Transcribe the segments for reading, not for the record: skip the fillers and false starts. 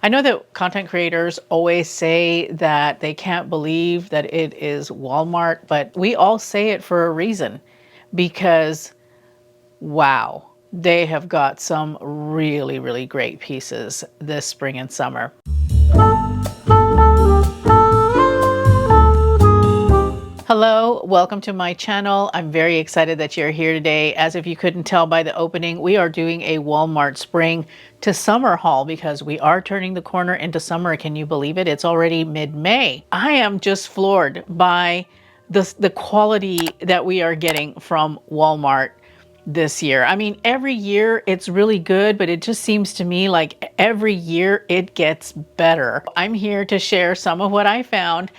I know that content creators always say that they can't believe that it is Walmart, but we all say it for a reason because, wow, they have got some really, really great pieces this spring and summer. Hello, welcome to my channel. I'm very excited that you're here today. As if you couldn't tell by the opening, we are doing a Walmart spring to summer haul because we are turning the corner into summer. Can you believe it? It's already mid-May. I am just floored by the quality that we are getting from Walmart this year. I mean, every year it's really good, but it just seems to me like every year it gets better. I'm here to share some of what I found.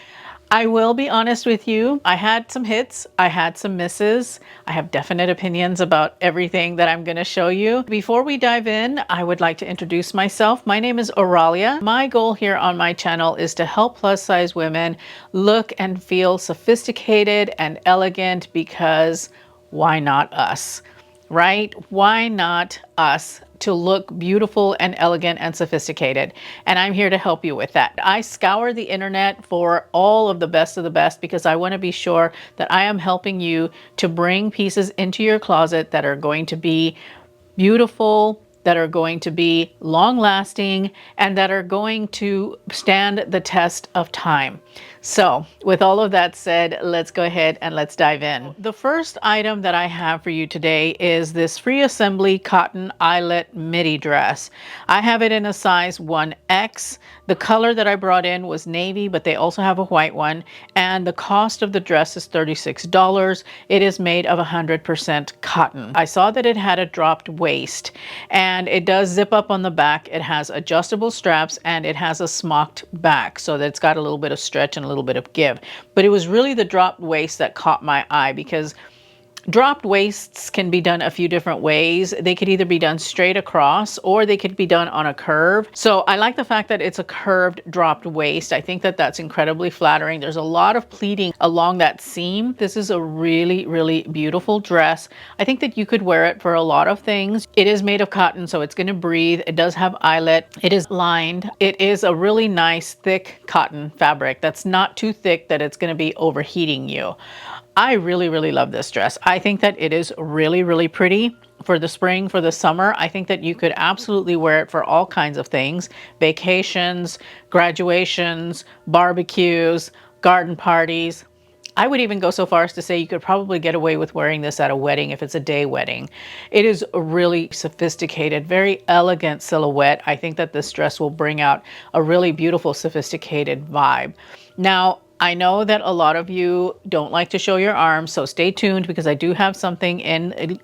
I will be honest with you, I had some hits, I had some misses. I have definite opinions about everything that I'm going to show you. Before we dive in, I would like to introduce myself. My name is Oralia. My goal here on my channel is to help plus size women look and feel sophisticated and elegant because why not us? Right? Why not us to look beautiful and elegant and sophisticated? And I'm here to help you with that. I scour the internet for all of the best because I want to be sure that I am helping you to bring pieces into your closet that are going to be beautiful, that are going to be long lasting, and that are going to stand the test of time. So with all of that said, let's go ahead and let's dive in. The first item that I have for you today is this free assembly cotton eyelet midi dress. I have it in a size 1X. The color that I brought in was navy, but they also have a white one. And the cost of the dress is $36. It is made of 100% cotton. I saw that it had a dropped waist and it does zip up on the back. It has adjustable straps and it has a smocked back so that it's got a little bit of stretch and a little bit of give. But it was really the dropped waist that caught my eye because dropped waists can be done a few different ways. They could either be done straight across or they could be done on a curve. So I like the fact that it's a curved dropped waist. I think that that's incredibly flattering. There's a lot of pleating along that seam. This is a really, really beautiful dress. I think that you could wear it for a lot of things. It is made of cotton, so it's going to breathe. It does have eyelet. It is lined. It is a really nice thick cotton fabric that's not too thick that it's going to be overheating you. I really, really love this dress. I think that it is really, really pretty for the spring, for the summer. I think that you could absolutely wear it for all kinds of things: vacations, graduations, barbecues, garden parties. I would even go so far as to say you could probably get away with wearing this at a wedding if it's a day wedding. It is a really sophisticated, very elegant silhouette. I think that this dress will bring out a really beautiful, sophisticated vibe. Now, I know that a lot of you don't like to show your arms, so stay tuned because I do have something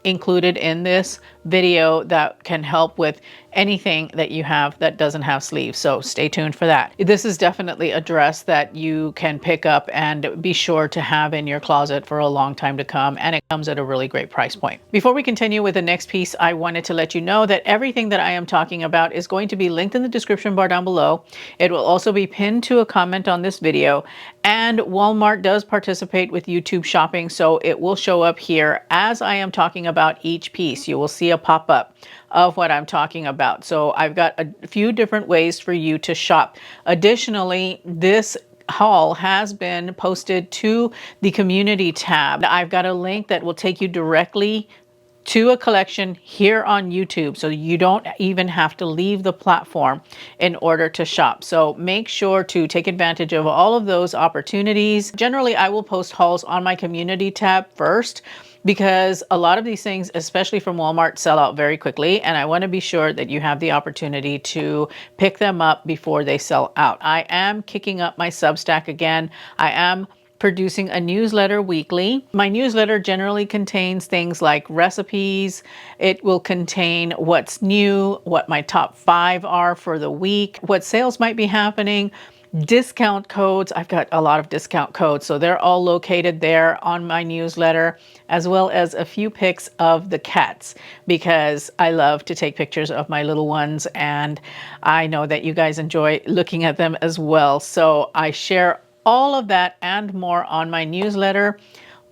included in this video that can help with anything that you have that doesn't have sleeves. So stay tuned for that. This is definitely a dress that you can pick up and be sure to have in your closet for a long time to come, and it comes at a really great price point. Before we continue with the next piece, I wanted to let you know that everything that I am talking about is going to be linked in the description bar down below. It will also be pinned to a comment on this video, and Walmart does participate with YouTube shopping, so it will show up here as I am talking about each piece. You will see a pop-up of what I'm talking about. So I've got a few different ways for you to shop. Additionally, this haul has been posted to the community tab. I've got a link that will take you directly to a collection here on YouTube, so you don't even have to leave the platform in order to shop. So make sure to take advantage of all of those opportunities. Generally, I will post hauls on my community tab first because a lot of these things, especially from Walmart, sell out very quickly, and I want to be sure that you have the opportunity to pick them up before they sell out. I am kicking up my Substack again. I am producing a newsletter weekly. My newsletter generally contains things like recipes. It will contain what's new, what my top 5 are for the week, what sales might be happening, discount codes. I've got a lot of discount codes, so they're all located there on my newsletter, as well as a few pics of the cats because I love to take pictures of my little ones, and I know that you guys enjoy looking at them as well. So I share all of that and more on my newsletter.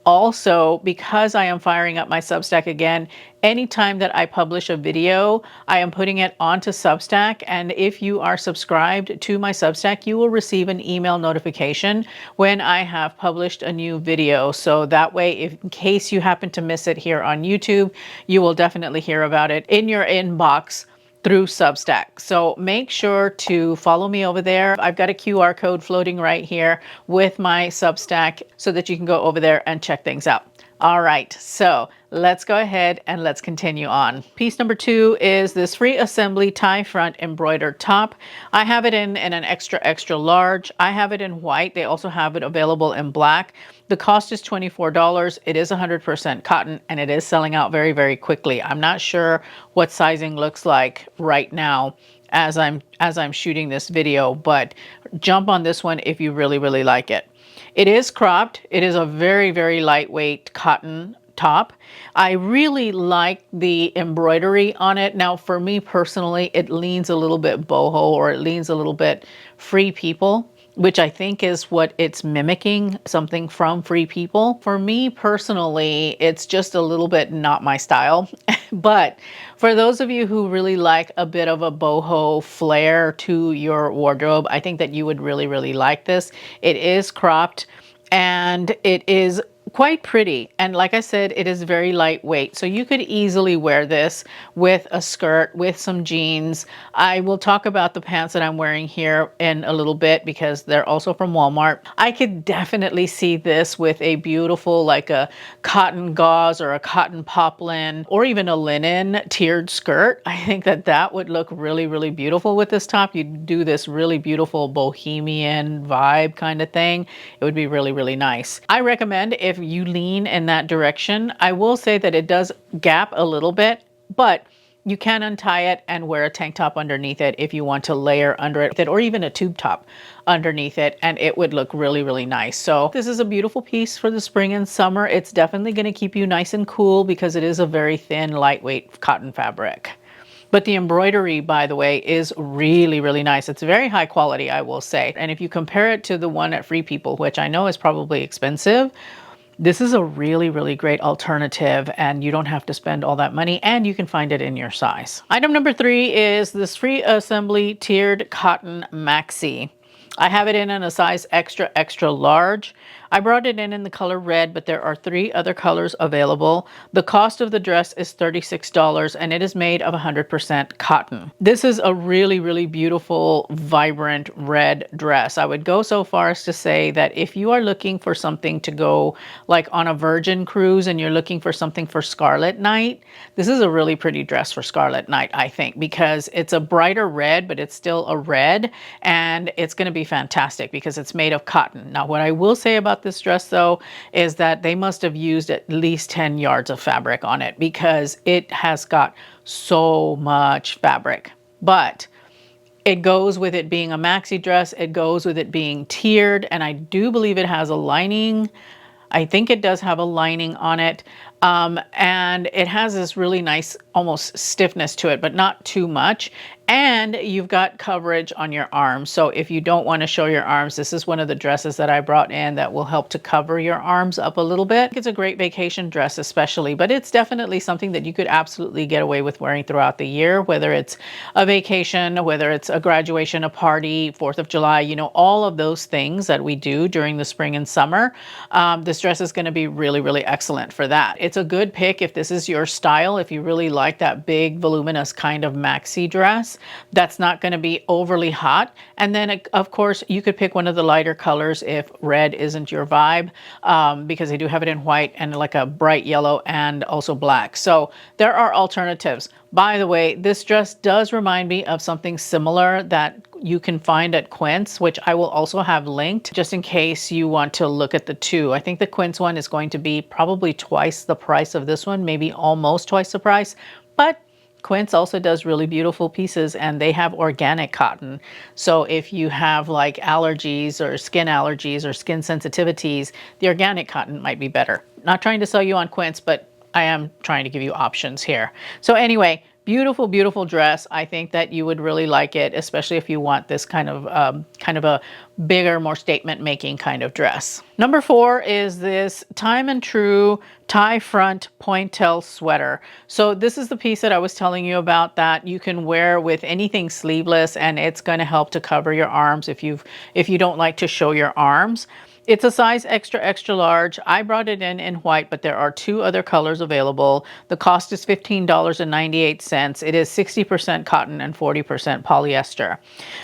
Also, because I am firing up my Substack again, anytime that I publish a video, I am putting it onto Substack. And if you are subscribed to my Substack, you will receive an email notification when I have published a new video. So that way, if in case you happen to miss it here on YouTube, you will definitely hear about it in your inbox through Substack. So make sure to follow me over there. I've got a QR code floating right here with my Substack so that you can go over there and check things out. All right, so let's go ahead and let's continue on. Piece number 2 is this free assembly tie front embroidered top. I have it in an extra large. I have it in white. They also have it available in black. The cost is $24. It is 100% cotton, and it is selling out very, very quickly. I'm not sure what sizing looks like right now as I'm shooting this video, but jump on this one if you really, really like it. It is cropped. It is a very, very lightweight cotton top. I really like the embroidery on it. Now, for me personally, it leans a little bit boho, or it leans a little bit Free People, which I think is what it's mimicking, something from Free People. For me personally, it's just a little bit not my style. But for those of you who really like a bit of a boho flair to your wardrobe, I think that you would really, really like this. It is cropped and it is quite pretty. And like I said, it is very lightweight. So you could easily wear this with a skirt, with some jeans. I will talk about the pants that I'm wearing here in a little bit because they're also from Walmart. I could definitely see this with a beautiful, like a cotton gauze or a cotton poplin or even a linen tiered skirt. I think that that would look really, really beautiful with this top. You do this really beautiful bohemian vibe kind of thing. It would be really, really nice. I recommend if you lean in that direction. I will say that it does gap a little bit, but you can untie it and wear a tank top underneath it if you want to layer under it, or even a tube top underneath it, and it would look really, really nice. So this is a beautiful piece for the spring and summer. It's definitely going to keep you nice and cool because it is a very thin, lightweight cotton fabric. But the embroidery, by the way, is really, really nice. It's very high quality, I will say. And if you compare it to the one at Free People, which I know is probably expensive, this is a really, really great alternative, and you don't have to spend all that money, and you can find it in your size. Item number 3 is this free assembly tiered cotton maxi. I have it in a size extra large. I brought it in the color red, but there are 3 other colors available. The cost of the dress is $36, and it is made of 100% cotton. This is a really, really beautiful, vibrant red dress. I would go so far as to say that if you are looking for something to go like on a Virgin cruise and you're looking for something for Scarlet Night, this is a really pretty dress for Scarlet Night, I think, because it's a brighter red, but it's still a red, and it's going to be fantastic because it's made of cotton. Now, what I will say about this dress though is that they must have used at least 10 yards of fabric on it because it has got so much fabric. But it goes with it being a maxi dress, it goes with it being tiered, and I do believe it has a lining. I think it does have a lining on it. And it has this really nice almost stiffness to it, but not too much. And you've got coverage on your arms. So if you don't want to show your arms, this is one of the dresses that I brought in that will help to cover your arms up a little bit. It's a great vacation dress especially, but it's definitely something that you could absolutely get away with wearing throughout the year, whether it's a vacation, whether it's a graduation, a party, 4th of July, you know, all of those things that we do during the spring and summer. This dress is going to be really, really excellent for that. It's a good pick if this is your style, if you really like that big, voluminous kind of maxi dress. That's not going to be overly hot. And then, of course, you could pick one of the lighter colors if red isn't your vibe, because they do have it in white and like a bright yellow and also black. So there are alternatives. By the way, this dress does remind me of something similar that you can find at Quince, which I will also have linked just in case you want to look at the two. I think the Quince one is going to be probably twice the price of this one, maybe almost twice the price, but Quince also does really beautiful pieces, and they have organic cotton. So if you have like allergies or skin sensitivities, the organic cotton might be better. Not trying to sell you on Quince, but I am trying to give you options here. So anyway, Beautiful, beautiful dress. I think that you would really like it, especially if you want this kind of a bigger, more statement making kind of dress. Number 4 is this time and true tie front pointtail sweater. So this is the piece that I was telling you about that you can wear with anything sleeveless, and it's going to help to cover your arms if you don't like to show your arms. It's a size extra, extra large. I brought it in white, but there are 2 other colors available. The cost is $15.98. It is 60% cotton and 40% polyester.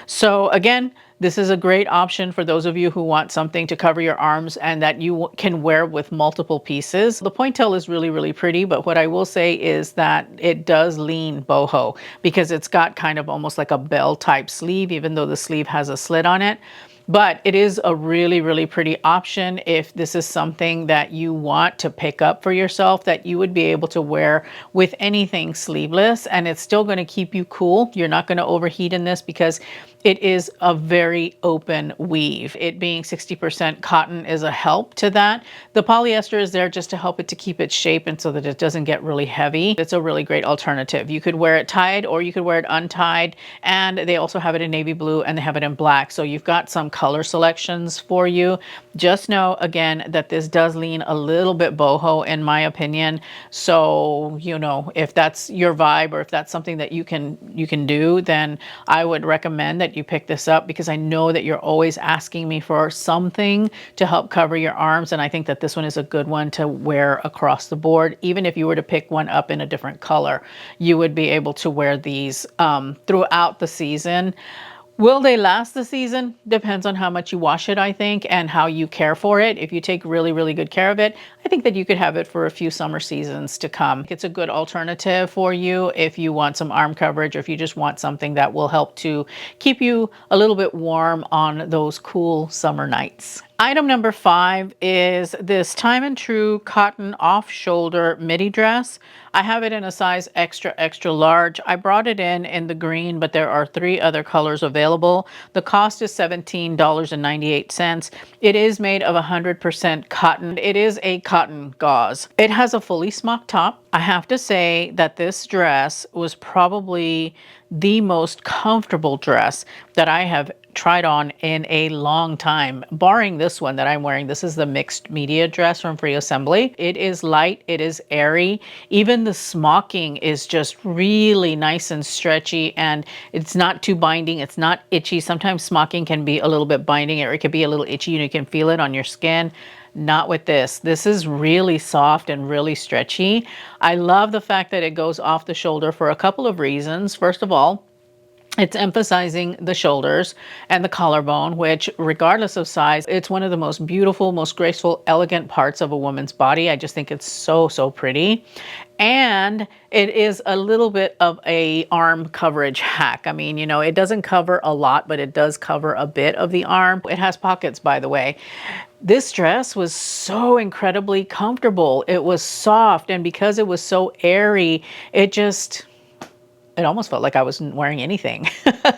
So again, this is a great option for those of you who want something to cover your arms and that you can wear with multiple pieces. The pointtail is really, really pretty, but what I will say is that it does lean boho because it's got kind of almost like a bell type sleeve, even though the sleeve has a slit on it. But it is a really, really pretty option if this is something that you want to pick up for yourself that you would be able to wear with anything sleeveless, and it's still going to keep you cool. You're not going to overheat in this because it is a very open weave. It being 60% cotton is a help to that. The polyester is there just to help it to keep its shape and so that it doesn't get really heavy. It's a really great alternative. You could wear it tied or you could wear it untied, and they also have it in navy blue and they have it in black. So you've got some color selections for you. Just know again that this does lean a little bit boho in my opinion. So, you know, if that's your vibe or if that's something that you can do, then I would recommend that you pick this up because I know that you're always asking me for something to help cover your arms, and I think that this one is a good one to wear across the board. Even if you were to pick one up in a different color, you would be able to wear these throughout the season. Will they last the season? Depends on how much you wash it, I think, and how you care for it. If you take really, really good care of it, I think that you could have it for a few summer seasons to come. It's a good alternative for you if you want some arm coverage or if you just want something that will help to keep you a little bit warm on those cool summer nights. Item number 5 is this time and true cotton off-shoulder midi dress. I have it in a size extra, extra large. I brought it in the green, but there are 3 other colors available. The cost is $17.98. It is made of 100% cotton. It is a cotton gauze. It has a fully smocked top. I have to say that this dress was probably the most comfortable dress that I have tried on in a long time, barring this one that I'm wearing. This is the mixed media dress from Free Assembly. It is light, it is airy. Even the smocking is just really nice and stretchy, and it's not too binding, it's not itchy. Sometimes smocking can be a little bit binding or it can be a little itchy and you can feel it on your skin. Not with this. This is really soft and really stretchy. I love the fact that it goes off the shoulder for a couple of reasons. First of all, it's emphasizing the shoulders and the collarbone, which regardless of size, it's one of the most beautiful, most graceful, elegant parts of a woman's body. I just think it's so, so pretty. And it is a little bit of a arm coverage hack. I mean, you know, it doesn't cover a lot, but it does cover a bit of the arm. It has pockets, by the way. This dress was so incredibly comfortable. It was soft, and because it was so airy, it almost felt like I wasn't wearing anything.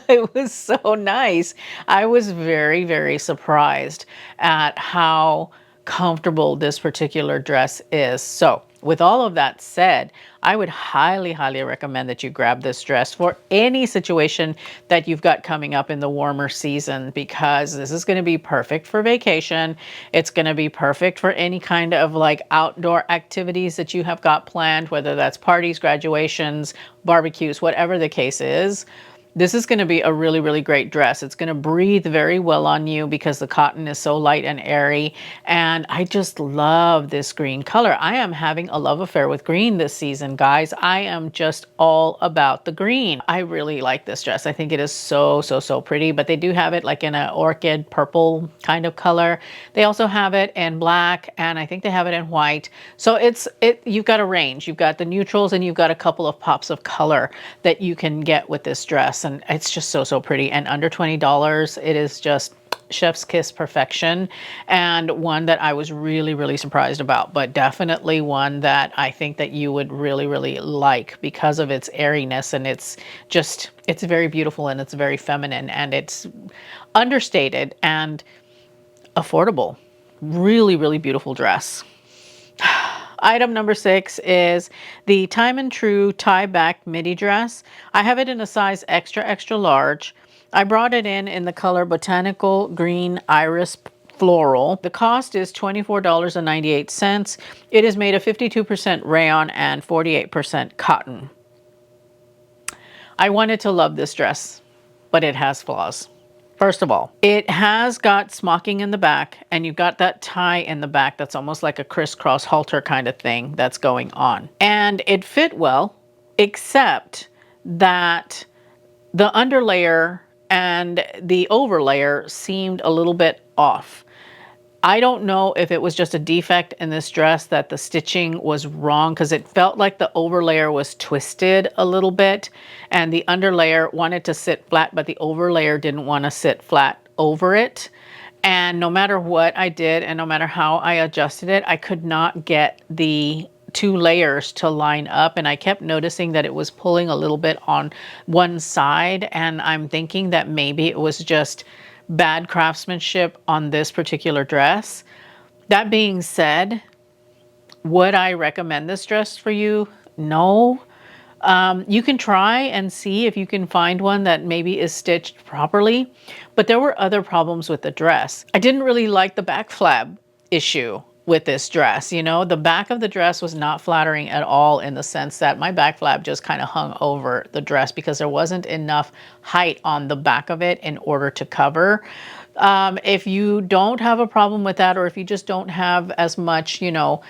It was so nice. I was very, very surprised at how comfortable this particular dress is. So with all of that said, I would highly, highly recommend that you grab this dress for any situation that you've got coming up in the warmer season, because this is going to be perfect for vacation. It's going to be perfect for any kind of like outdoor activities that you have got planned, whether that's parties, graduations, barbecues, whatever the case is. This is going to be a really, really great dress. It's going to breathe very well on you because the cotton is so light and airy. And I just love this green color. I am having a love affair with green this season, guys. I am just all about the green. I really like this dress. I think it is so, so, so pretty, but they do have it like in an orchid purple kind of color. They also have it in black, and I think they have it in white. So you've got a range. You've got the neutrals and you've got a couple of pops of color that you can get with this dress. And it's just so, so pretty, and under $20. It is just chef's kiss perfection, and one that I was really, really surprised about, but definitely one that I think that you would really, really like because of its airiness, and it's very beautiful, and it's very feminine, and it's understated and affordable. Really, really beautiful dress. Item number 6 is the Time and True Tieback midi dress. I have it in a size extra, extra large. I brought it in the color Botanical Green Iris Floral. The cost is $24.98. It is made of 52% rayon and 48% cotton. I wanted to love this dress, but it has flaws. First of all, it has got smocking in the back, and you've got that tie in the back that's almost like a crisscross halter kind of thing that's going on. And it fit well, except that the underlayer and the overlayer seemed a little bit off. I don't know if it was just a defect in this dress that the stitching was wrong, because it felt like the overlayer was twisted a little bit and the underlayer wanted to sit flat, but the overlayer didn't want to sit flat over it. And no matter what I did and no matter how I adjusted it, I could not get the two layers to line up, and I kept noticing that it was pulling a little bit on one side, and I'm thinking that maybe it was just bad craftsmanship on this particular dress. That being said, would I recommend this dress for you? No. You can try and see if you can find one that maybe is stitched properly, but there were other problems with the dress. I didn't really like the back flab issue with this dress. You know, the back of the dress was not flattering at all, in the sense that my back flap just kind of hung over the dress because there wasn't enough height on the back of it in order to cover. If you don't have a problem with that, or if you just don't have as much, you know,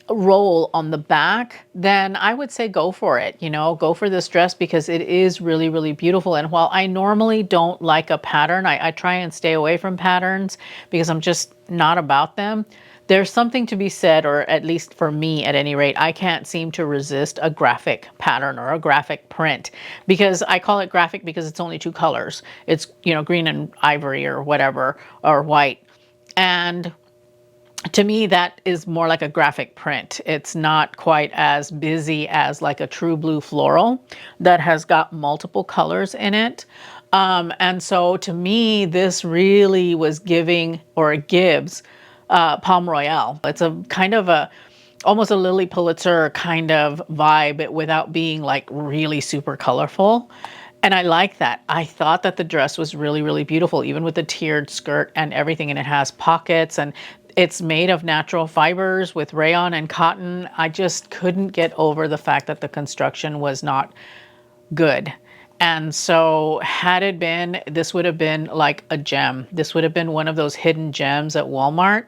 roll on the back, then I would say go for it. You know, go for this dress because it is really, really beautiful. And while I normally don't like a pattern, I try and stay away from patterns because I'm just not about them. There's something to be said, or at least for me at any rate, I can't seem to resist a graphic pattern or a graphic print, because I call it graphic because it's only two colors. It's, you know, green and ivory or whatever, or white. And to me, that is more like a graphic print. It's not quite as busy as like a true blue floral that has got multiple colors in it. And so to me, this really was giving, or it gives, Palm Royale. It's a kind of a almost a Lily Pulitzer kind of vibe without being like really super colorful. And I like that. I thought that the dress was really, really beautiful, even with the tiered skirt and everything. And it has pockets, and it's made of natural fibers with rayon and cotton. I just couldn't get over the fact that the construction was not good. And so had it been, this would have been like a gem. This would have been one of those hidden gems at Walmart.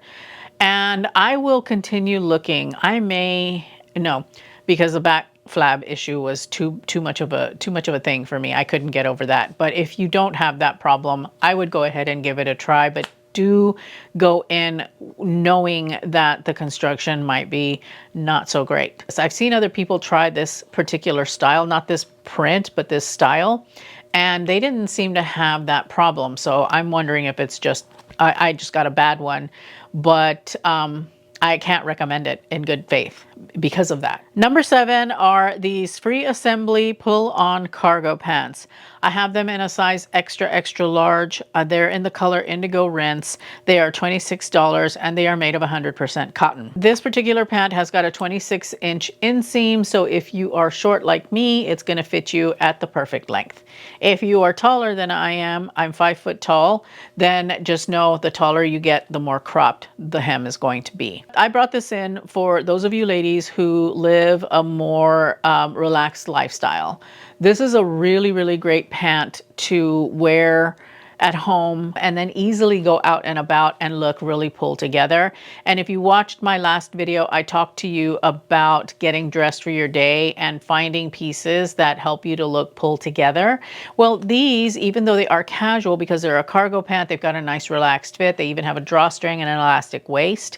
And I will continue looking. I may, no, because the back flab issue was too much of a thing for me. I couldn't get over that. But if you don't have that problem, I would go ahead and give it a try. But do go in knowing that the construction might be not so great. So I've seen other people try this particular style, not this print, but this style, and they didn't seem to have that problem. So I'm wondering if it's just, I just got a bad one, but I can't recommend it in good faith because of that. Number 7 are these free assembly pull-on cargo pants. I have them in a size extra, extra large. They're in the color Indigo Rinse. They are $26 and they are made of 100% cotton. This particular pant has got a 26-inch inseam, so if you are short like me, it's going to fit you at the perfect length. If you are taller than I am, I'm 5 foot tall, then just know the taller you get, the more cropped the hem is going to be. I brought this in for those of you ladies who live a more relaxed lifestyle. This is a really, really great pant to wear at home and then easily go out and about and look really pulled together. And if you watched my last video, I talked to you about getting dressed for your day and finding pieces that help you to look pulled together. Well, these, even though they are casual because they're a cargo pant, they've got a nice relaxed fit. They even have a drawstring and an elastic waist.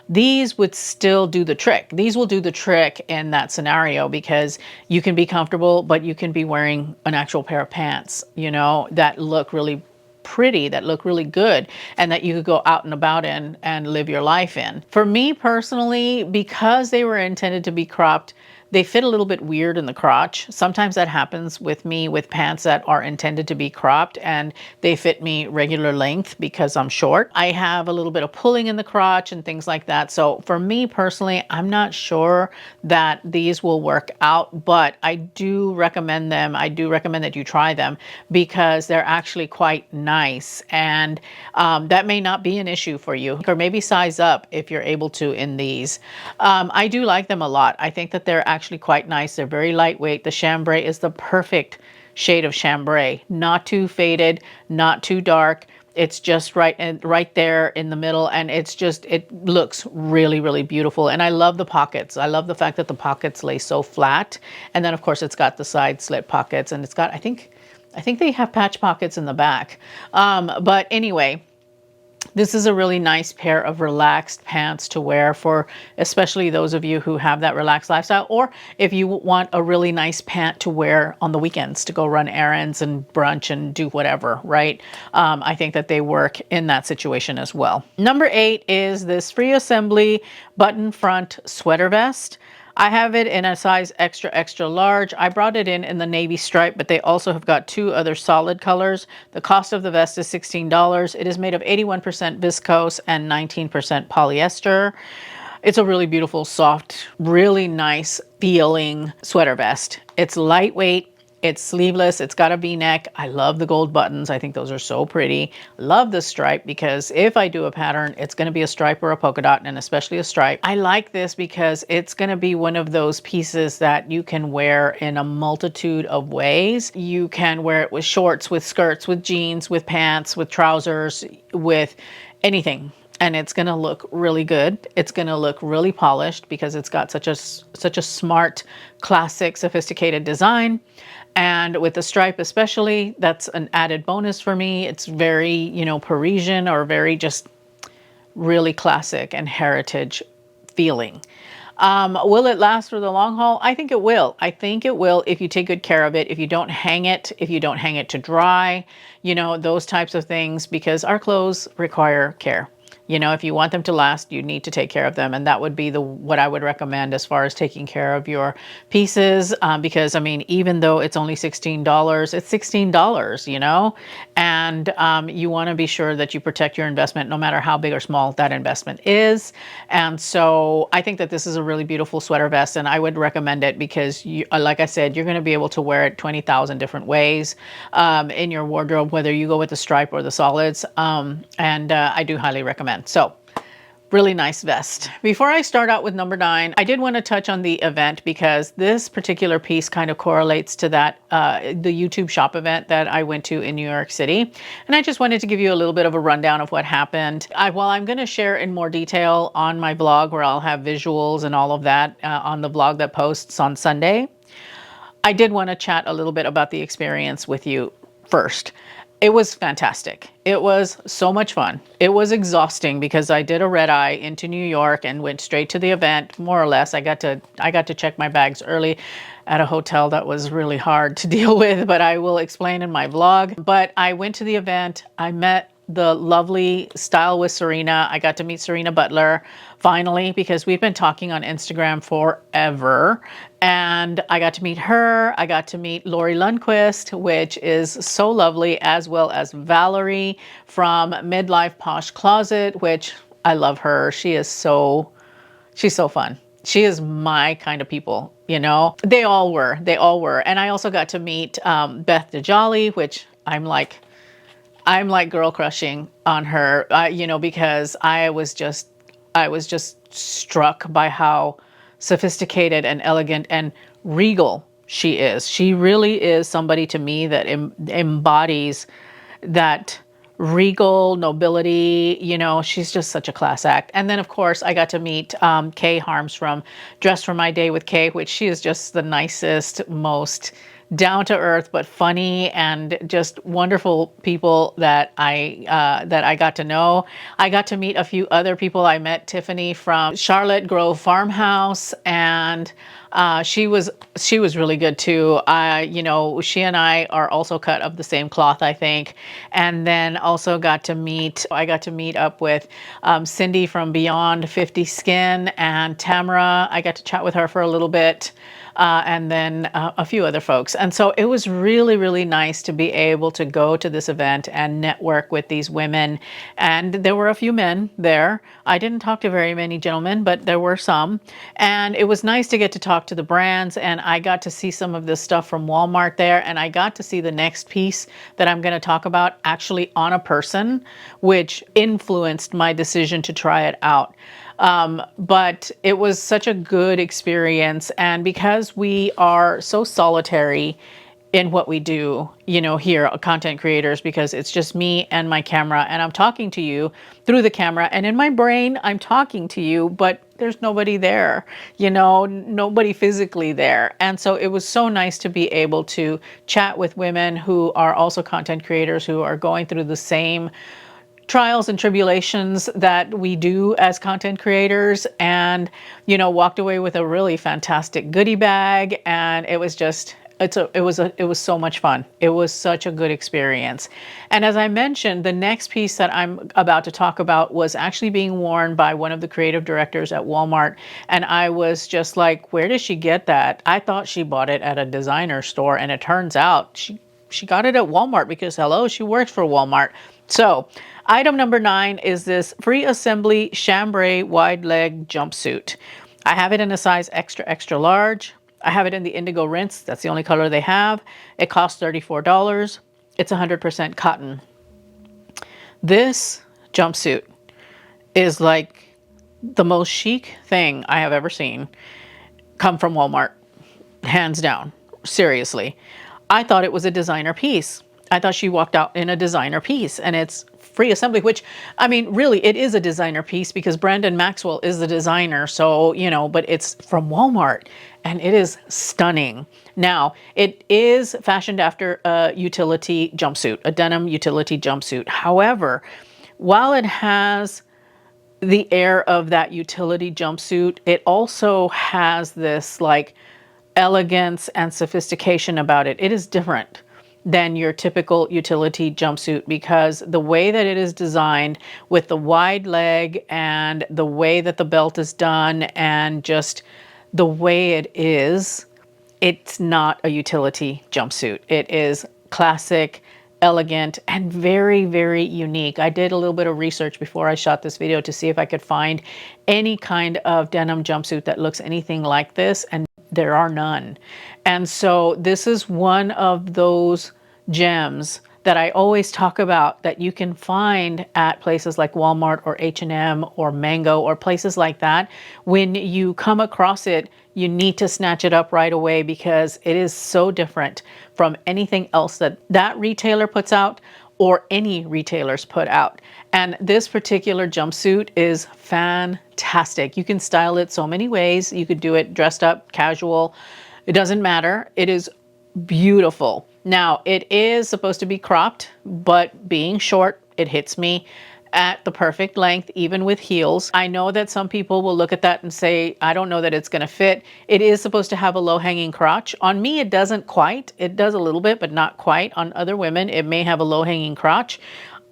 These would still do the trick. These will do the trick in that scenario because you can be comfortable, but you can be wearing an actual pair of pants, you know, that look really pretty, that look really good, and that you could go out and about in and live your life in. For me personally, because they were intended to be cropped, they fit a little bit weird in the crotch. Sometimes that happens with me with pants that are intended to be cropped and they fit me regular length because I'm short. I have a little bit of pulling in the crotch and things like that. So for me personally, I'm not sure that these will work out, but I do recommend them. I do recommend that you try them because they're actually quite nice, and that may not be an issue for you, or maybe size up if you're able to in these. I do like them a lot. I think that they're actually quite nice. They're very lightweight. The chambray is the perfect shade of chambray, not too faded, not too dark. It's just right and right there in the middle, and it's just, it looks really, really beautiful. And I love the pockets. I love the fact that the pockets lay so flat, and then of course it's got the side slit pockets, and it's got, I think they have patch pockets in the back. But anyway, this is a really nice pair of relaxed pants to wear for especially those of you who have that relaxed lifestyle, or if you want a really nice pant to wear on the weekends to go run errands and brunch and do whatever, right? I think that they work in that situation as well. Number 8 is this free assembly button front sweater vest. I have it in a size extra, extra large. I brought it in the navy stripe, but they also have got 2 other solid colors. The cost of the vest is $16. It is made of 81% viscose and 19% polyester. It's a really beautiful, soft, really nice feeling sweater vest. It's lightweight. It's sleeveless. It's got a V-neck. I love the gold buttons. I think those are so pretty. Love the stripe because if I do a pattern, it's going to be a stripe or a polka dot, and especially a stripe. I like this because it's going to be one of those pieces that you can wear in a multitude of ways. You can wear it with shorts, with skirts, with jeans, with pants, with trousers, with anything. And it's going to look really good. It's going to look really polished because it's got such a smart, classic, sophisticated design. And with the stripe especially, that's an added bonus for me. It's very, you know, Parisian, or very just really classic and heritage feeling. Will it last for the long haul? I think it will. I think it will if you take good care of it, if you don't hang it, if you don't hang it to dry, you know, those types of things, because our clothes require care. You know, if you want them to last, you need to take care of them. And that would be what I would recommend as far as taking care of your pieces. Because, I mean, even though it's only $16, it's $16, you know, and you want to be sure that you protect your investment no matter how big or small that investment is. And so I think that this is a really beautiful sweater vest, and I would recommend it because, you, like I said, you're going to be able to wear it 20,000 different ways in your wardrobe, whether you go with the stripe or the solids. And I do highly recommend. So really nice vest. Before I start out with number 9, I did want to touch on the event because this particular piece kind of correlates to that, the YouTube shop event that I went to in New York City. And I just wanted to give you a little bit of a rundown of what happened. While I'm going to share in more detail on my blog, where I'll have visuals and all of that on the blog that posts on Sunday, I did want to chat a little bit about the experience with you first. It was fantastic. It was so much fun. It was exhausting because I did a red eye into New York and went straight to the event, more or less. I got to check my bags early at a hotel that was really hard to deal with, but I will explain in my vlog. But I went to the event. I met the lovely Style with Serena. I got to meet Serena Butler finally, because we've been talking on Instagram forever. And I got to meet her. I got to meet Lori Lundquist, which is so lovely, as well as Valerie from Midlife Posh Closet, which I love her. She's so fun. She is my kind of people, you know. They all were. And I also got to meet Beth DeJolly, which I'm like girl crushing on her, you know, because I was just struck by how sophisticated and elegant and regal she is. She really is somebody to me that embodies that regal nobility. You know, she's just such a class act. And then of course I got to meet Kay Harms from Dress for My Day with Kay, which she is just the nicest, most down to earth, but funny and just wonderful people that I got to know. I got to meet a few other people. I met Tiffany from Charlotte Grove Farmhouse, and She was really good too. You know, she and I are also cut of the same cloth, I think. And then also I got to meet up with Cindy from Beyond 50 Skin, and Tamara. I got to chat with her for a little bit. And then a few other folks. And so it was really, really nice to be able to go to this event and network with these women. And there were a few men there. I didn't talk to very many gentlemen, but there were some. And it was nice to get to talk to the brands. And I got to see some of this stuff from Walmart there. And I got to see the next piece that I'm going to talk about actually on a person, which influenced my decision to try it out. But it was such a good experience. And because we are so solitary in what we do, you know, here, content creators, because it's just me and my camera, and I'm talking to you through the camera, and in my brain, I'm talking to you, but there's nobody there, you know, nobody physically there. And so it was so nice to be able to chat with women who are also content creators, who are going through the same trials and tribulations that we do as content creators, and you know, walked away with a really fantastic goodie bag. And it was just it was so much fun. It was such a good experience. And as I mentioned, the next piece that I'm about to talk about was actually being worn by one of the creative directors at Walmart, and I was just like, where did she get that? I thought she bought it at a designer store, and it turns out she got it at Walmart, because hello, she works for Walmart. So item number 9 is this free assembly chambray wide leg jumpsuit. I have it in a size extra, extra large. I have it in the indigo rinse. That's the only color they have. It costs $34. It's 100% cotton. This jumpsuit is like the most chic thing I have ever seen come from Walmart. Hands down. Seriously. I thought it was a designer piece. I thought she walked out in a designer piece, and it's free assembly, which, I mean, really, it is a designer piece because Brandon Maxwell is the designer. So, you know, but it's from Walmart, and it is stunning. Now, it is fashioned after a utility jumpsuit, a denim utility jumpsuit. However, while it has the air of that utility jumpsuit, it also has this like elegance and sophistication about it. It is different than your typical utility jumpsuit, because the way that it is designed with the wide leg and the way that the belt is done and just the way it is, it's not a utility jumpsuit. It is classic, elegant, and very, very unique. I did a little bit of research before I shot this video to see if I could find any kind of denim jumpsuit that looks anything like this, and there are none. And so this is one of those gems that I always talk about that you can find at places like Walmart or H&M or Mango or places like that. When you come across it, you need to snatch it up right away, because it is so different from anything else that that retailer puts out or any retailers put out. And this particular jumpsuit is fantastic. You can style it so many ways. You could do it dressed up, casual. It doesn't matter. It is beautiful. Now, it is supposed to be cropped, but being short, it hits me at the perfect length, even with heels. I know that some people will look at that and say, I don't know that it's going to fit. It is supposed to have a low-hanging crotch. On me, it doesn't quite. It does a little bit, but not quite. On other women, it may have a low-hanging crotch.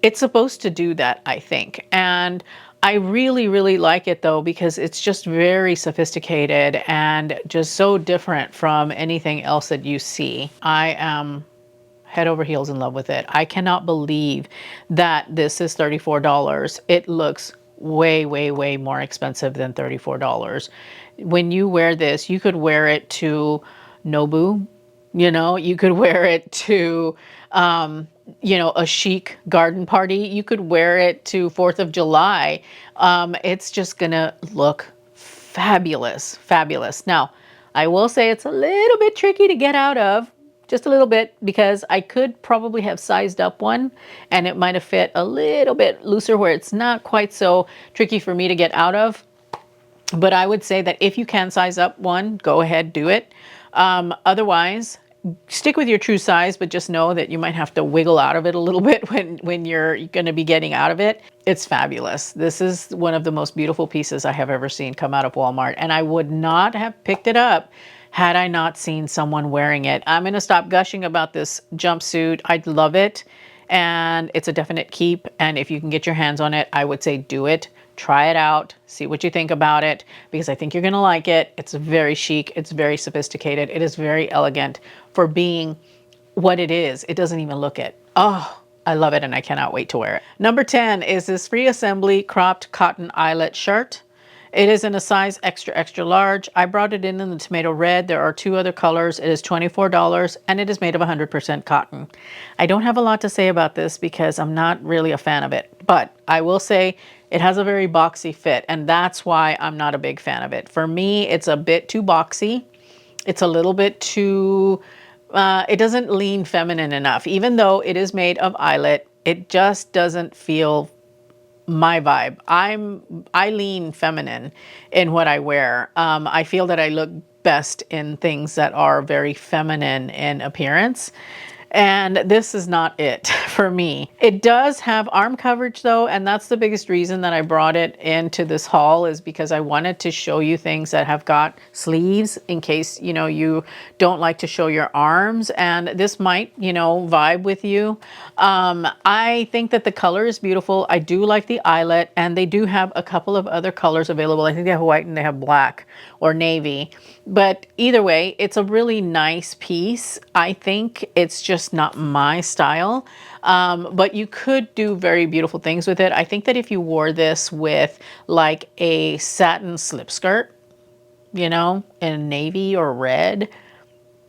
It's supposed to do that, I think. And I really, really like it though, because it's just very sophisticated and just so different from anything else that you see. I am head over heels in love with it. I cannot believe that this is $34. It looks way, way, way more expensive than $34. When you wear this, you could wear it to Nobu, you know, you could wear it to, you know, a chic garden party. You could wear it to 4th of July. It's just gonna look fabulous, fabulous. Now, I will say it's a little bit tricky to get out of, just a little bit, because I could probably have sized up one and it might have fit a little bit looser where it's not quite so tricky for me to get out of. But I would say that if you can size up one, go ahead, do it. Otherwise, stick with your true size, but just know that you might have to wiggle out of it a little bit when you're going to be getting out of it. It's fabulous. This is one of the most beautiful pieces I have ever seen come out of Walmart, and I would not have picked it up had I not seen someone wearing it. I'm going to stop gushing about this jumpsuit. I love it, and it's a definite keep, and if you can get your hands on it, I would say do it. Try it out, see what you think about it, because I think you're gonna like it. It's very chic, it's very sophisticated, it is very elegant for being what it is. It doesn't even look it. Oh, I love it and I cannot wait to wear it. Number 10 is this free assembly cropped cotton eyelet shirt. It is in a size extra, extra large. I brought it in the tomato red. There are 2 other colors. It is $24 and it is made of 100% cotton. I don't have a lot to say about this because I'm not really a fan of it, but I will say it has a very boxy fit, and that's why I'm not a big fan of it. For me, it's a bit too boxy. It's a little bit too, it doesn't lean feminine enough. Even though it is made of eyelet, it just doesn't feel my vibe. I lean feminine in what I wear. I feel that I look best in things that are very feminine in appearance. And this is not it for me. It does have arm coverage though, and that's the biggest reason that I brought it into this haul, is because I wanted to show you things that have got sleeves in case, you know, you don't like to show your arms, and this might, you know, vibe with you. I think that the color is beautiful. I do like the eyelet, and they do have a couple of other colors available. I think they have white and they have black or navy, but either way, it's a really nice piece. I think it's just not my style, but you could do very beautiful things with it. I think that if you wore this with like a satin slip skirt, you know, in navy or red,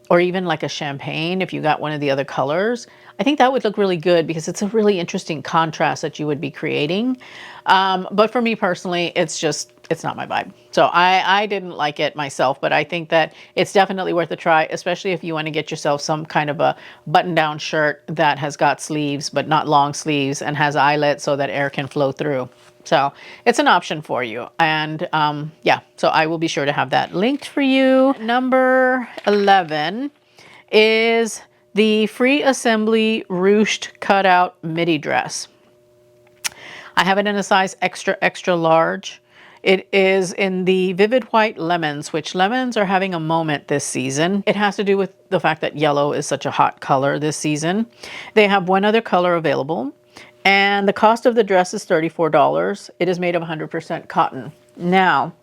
or even like a champagne, if you got one of the other colors, I think that would look really good because it's a really interesting contrast that you would be creating. But for me personally, it's not my vibe. So I didn't like it myself, but I think that it's definitely worth a try, especially if you want to get yourself some kind of a button-down shirt that has got sleeves, but not long sleeves, and has eyelet so that air can flow through. So it's an option for you. And yeah, so I will be sure to have that linked for you. Number 11 is the free assembly ruched cutout midi dress. I have it in a size extra, extra large. It is in the vivid white lemons, which lemons are having a moment this season. It has to do with the fact that yellow is such a hot color this season. They have one other color available, and the cost of the dress is $34. It is made of 100% cotton. Now,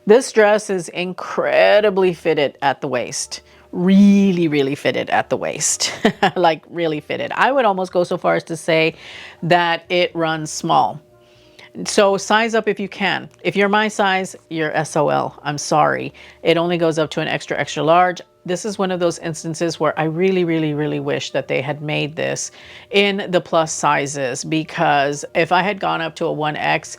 this dress is incredibly fitted at the waist. Really, really fitted at the waist. Like really fitted. I would almost go so far as to say that it runs small. So size up if you can. If you're my size, you're SOL. I'm sorry. It only goes up to an extra, extra large. This is one of those instances where I really, really, really wish that they had made this in the plus sizes, because if I had gone up to a 1X,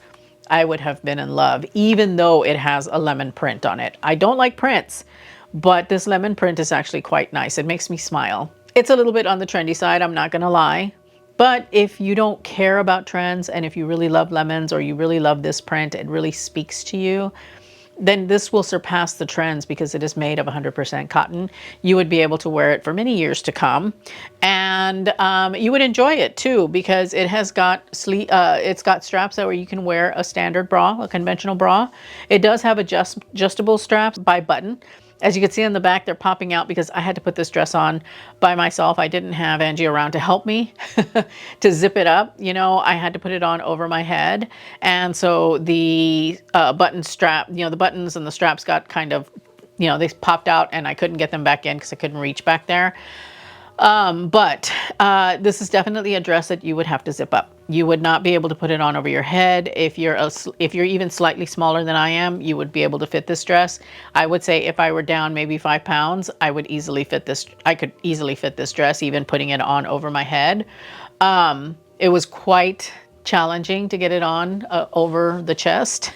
I would have been in love, even though it has a lemon print on it. I don't like prints, but this lemon print is actually quite nice. It makes me smile. It's a little bit on the trendy side, I'm not gonna lie. But if you don't care about trends, and if you really love lemons, or you really love this print, it really speaks to you, then this will surpass the trends because it is made of 100% cotton. You would be able to wear it for many years to come. And you would enjoy it too, because it has got it's got straps that where you can wear a standard bra, a conventional bra. It does have adjustable straps by button. As you can see on the back, they're popping out because I had to put this dress on by myself. I didn't have Angie around to help me to zip it up. You know, I had to put it on over my head. And so the button strap, you know, the buttons and the straps got kind of, you know, they popped out and I couldn't get them back in because I couldn't reach back there. But this is definitely a dress that you would have to zip up. You would not be able to put it on over your head. If you're even slightly smaller than I am, you would be able to fit this dress. I would say if I were down maybe 5 pounds, I could easily fit this dress, even putting it on over my head. It was quite challenging to get it on over the chest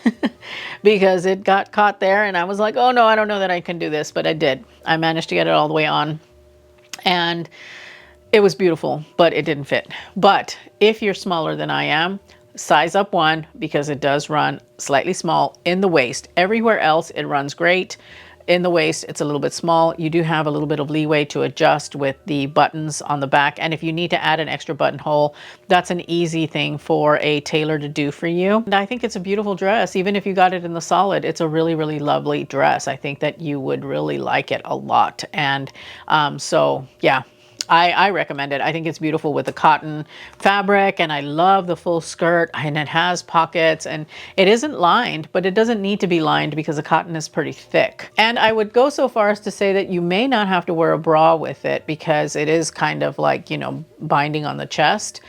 because it got caught there, and I was like, oh no, I don't know that I can do this, but I did. I managed to get it all the way on. And it was beautiful, but it didn't fit. But if you're smaller than I am, size up 1, because it does run slightly small in the waist. Everywhere else, it runs great. in the waist, it's a little bit small. You do have a little bit of leeway to adjust with the buttons on the back. And if you need to add an extra buttonhole, that's an easy thing for a tailor to do for you. And I think it's a beautiful dress. Even if you got it in the solid, it's a really, really lovely dress. I think that you would really like it a lot. And so, yeah. I recommend it. I think it's beautiful with the cotton fabric, and I love the full skirt, and it has pockets, and it isn't lined, but it doesn't need to be lined because the cotton is pretty thick. And I would go so far as to say that you may not have to wear a bra with it because it is kind of like, you know, binding on the chest.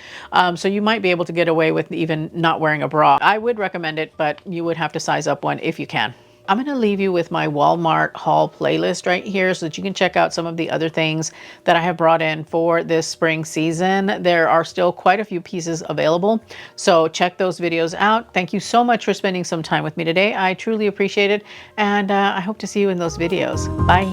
So you might be able to get away with even not wearing a bra. I would recommend it, but you would have to size up one if you can. I'm going to leave you with my Walmart haul playlist right here so that you can check out some of the other things that I have brought in for this spring season. There are still quite a few pieces available, so check those videos out. Thank you so much for spending some time with me today. I truly appreciate it, and I hope to see you in those videos. Bye.